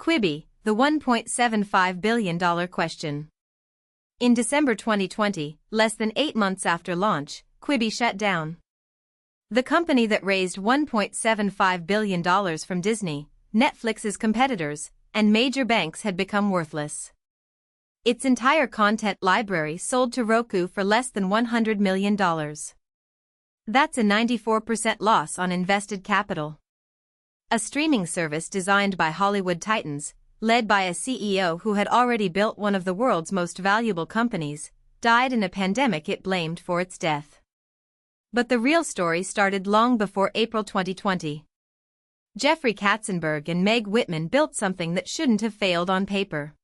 Quibi, the $1.75 billion question. In December 2020, less than 8 months after launch, Quibi shut down. The company that raised $1.75 billion from Disney, Netflix's competitors, and major banks had become worthless. Its entire content library sold to Roku for less than $100 million. That's a 94% loss on invested capital. A streaming service designed by Hollywood titans, led by a CEO who had already built one of the world's most valuable companies, died in a pandemic it blamed for its death. But the real story started long before April 2020. Jeffrey Katzenberg and Meg Whitman built something that shouldn't have failed on paper.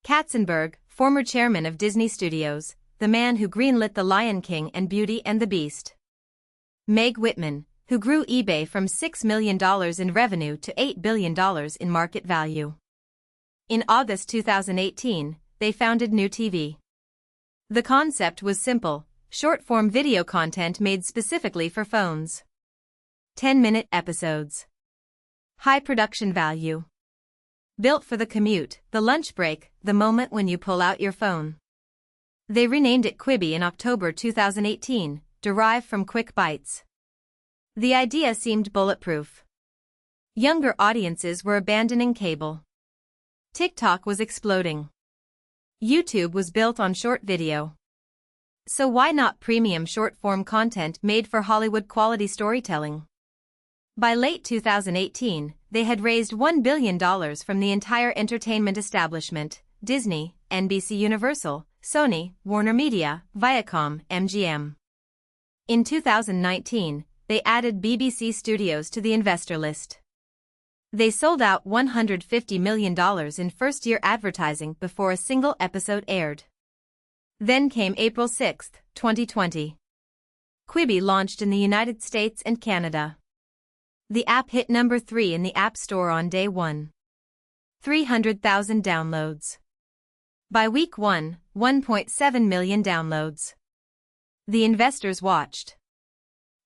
Katzenberg, former chairman of Disney Studios, the man who greenlit The Lion King and Beauty and the Beast. Meg Whitman, who grew eBay from $6 million in revenue to $8 billion in market value. In August 2018, they founded NewTV. The concept was simple: short-form video content made specifically for phones. 10-minute episodes. High production value. Built for the commute, the lunch break, the moment when you pull out your phone. They renamed it Quibi in October 2018, derived from quick bites. The idea seemed bulletproof. Younger audiences were abandoning cable. TikTok was exploding. YouTube was built on short video. So why not premium short-form content made for Hollywood-quality storytelling? By late 2018, they had raised $1 billion from the entire entertainment establishment: Disney, NBC Universal, Sony, Warner Media, Viacom, MGM. In 2019, they added BBC Studios to the investor list. They sold out $150 million in first-year advertising before a single episode aired. Then came April 6, 2020. Quibi launched in the United States and Canada. The app hit number 3 in the App Store on day 1. 300,000 downloads. By week 1, 1.7 million downloads. The investors watched.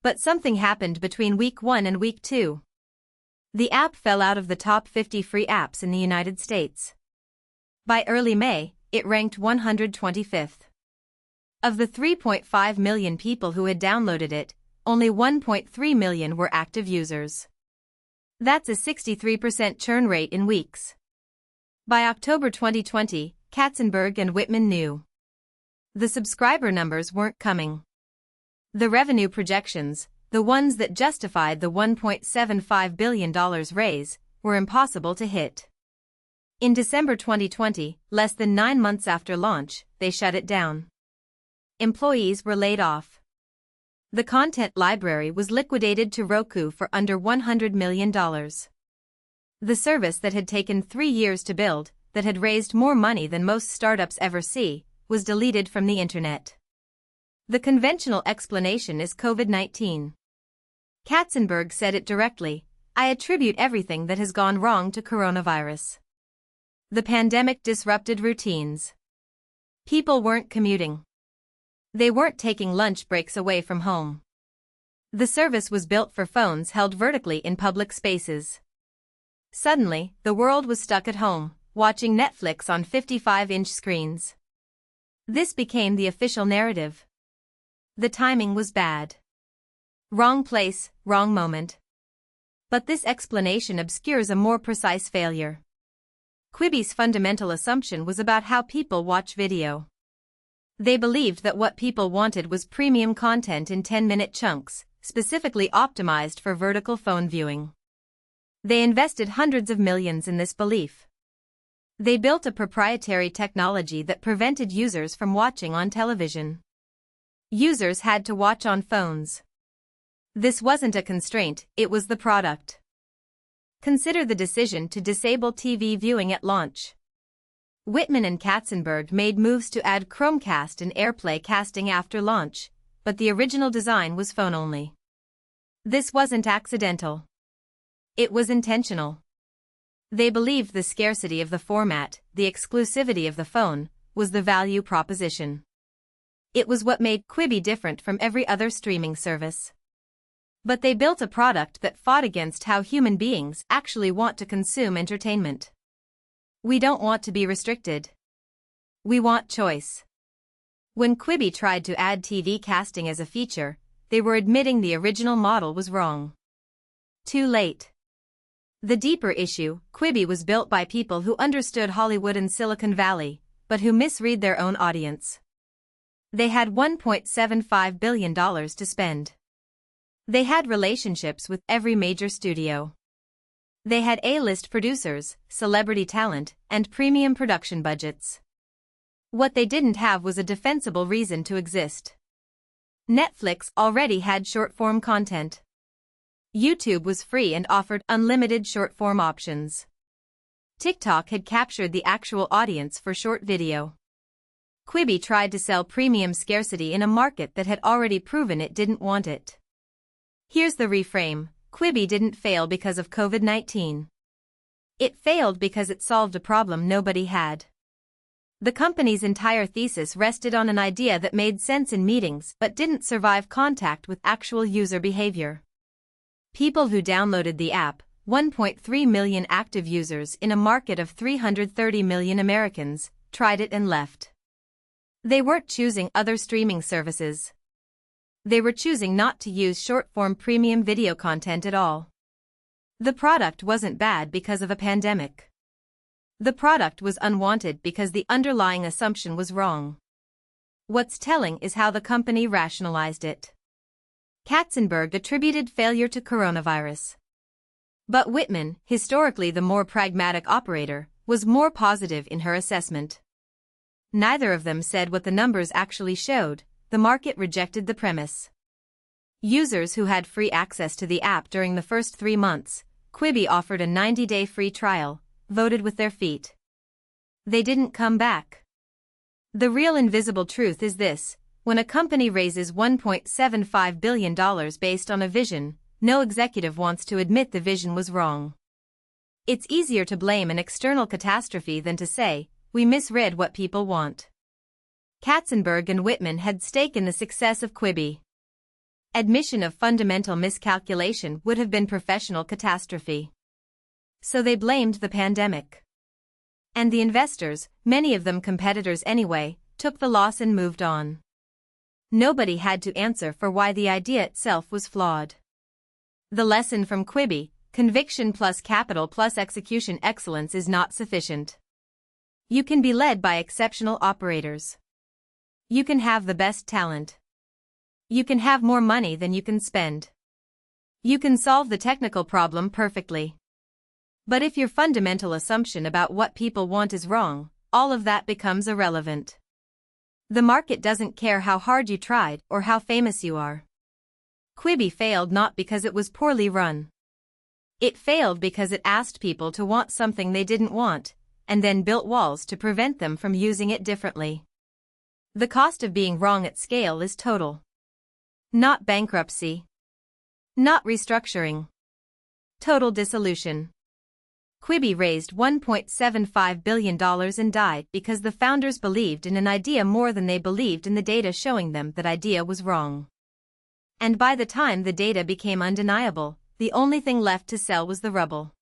But something happened between week 1 and week 2. The app fell out of the top 50 free apps in the United States. By early May, it ranked 125th. Of the 3.5 million people who had downloaded it, only 1.3 million were active users. That's a 63% churn rate in weeks. By October 2020, Katzenberg and Whitman knew the subscriber numbers weren't coming. The revenue projections, the ones that justified the $1.75 billion raise, were impossible to hit. In December 2020, less than 9 months after launch, they shut it down. Employees were laid off. The content library was liquidated to Roku for under $100 million. The service that had taken 3 years to build, that had raised more money than most startups ever see, was deleted from the internet. The conventional explanation is COVID-19. Katzenberg said it directly: "I attribute everything that has gone wrong to coronavirus. The pandemic disrupted routines. People weren't commuting. They weren't taking lunch breaks away from home. The service was built for phones held vertically in public spaces. Suddenly, the world was stuck at home, watching Netflix on 55-inch screens. This became the official narrative. The timing was bad. Wrong place, wrong moment. But this explanation obscures a more precise failure. Quibi's fundamental assumption was about how people watch video. They believed that what people wanted was premium content in 10-minute chunks, specifically optimized for vertical phone viewing. They invested hundreds of millions in this belief. They built a proprietary technology that prevented users from watching on television. Users had to watch on phones. This wasn't a constraint, it was the product. Consider the decision to disable TV viewing at launch. Whitman and Katzenberg made moves to add Chromecast and AirPlay casting after launch, but the original design was phone-only. This wasn't accidental. It was intentional. They believed the scarcity of the format, the exclusivity of the phone, was the value proposition. It was what made Quibi different from every other streaming service. But they built a product that fought against how human beings actually want to consume entertainment. We don't want to be restricted. We want choice. When Quibi tried to add TV casting as a feature, they were admitting the original model was wrong. Too late. The deeper issue, Quibi was built by people who understood Hollywood and Silicon Valley, but who misread their own audience. They had $1.75 billion to spend. They had relationships with every major studio. They had A-list producers, celebrity talent, and premium production budgets. What they didn't have was a defensible reason to exist. Netflix already had short-form content. YouTube was free and offered unlimited short-form options. TikTok had captured the actual audience for short video. Quibi tried to sell premium scarcity in a market that had already proven it didn't want it. Here's the reframe: Quibi didn't fail because of COVID-19. It failed because it solved a problem nobody had. The company's entire thesis rested on an idea that made sense in meetings but didn't survive contact with actual user behavior. People who downloaded the app, 1.3 million active users in a market of 330 million Americans, tried it and left. They weren't choosing other streaming services. They were choosing not to use short-form premium video content at all. The product wasn't bad because of a pandemic. The product was unwanted because the underlying assumption was wrong. What's telling is how the company rationalized it. Katzenberg attributed failure to coronavirus. But Whitman, historically the more pragmatic operator, was more positive in her assessment. Neither of them said what the numbers actually showed. The market rejected the premise. Users who had free access to the app during the first 3 months, Quibi offered a 90-day free trial, voted with their feet. They didn't come back. The real invisible truth is this: when a company raises $1.75 billion based on a vision, no executive wants to admit the vision was wrong. It's easier to blame an external catastrophe than to say, we misread what people want. Katzenberg and Whitman had stake in the success of Quibi. Admission of fundamental miscalculation would have been professional catastrophe. So they blamed the pandemic. And the investors, many of them competitors anyway, took the loss and moved on. Nobody had to answer for why the idea itself was flawed. The lesson from Quibi: conviction plus capital plus execution excellence is not sufficient. You can be led by exceptional operators. You can have the best talent. You can have more money than you can spend. You can solve the technical problem perfectly. But if your fundamental assumption about what people want is wrong, all of that becomes irrelevant. The market doesn't care how hard you tried or how famous you are. Quibi failed not because it was poorly run. It failed because it asked people to want something they didn't want, and then built walls to prevent them from using it differently. The cost of being wrong at scale is total. Not bankruptcy. Not restructuring. Total dissolution. Quibi raised $1.75 billion and died because the founders believed in an idea more than they believed in the data showing them that idea was wrong. And by the time the data became undeniable, the only thing left to sell was the rubble.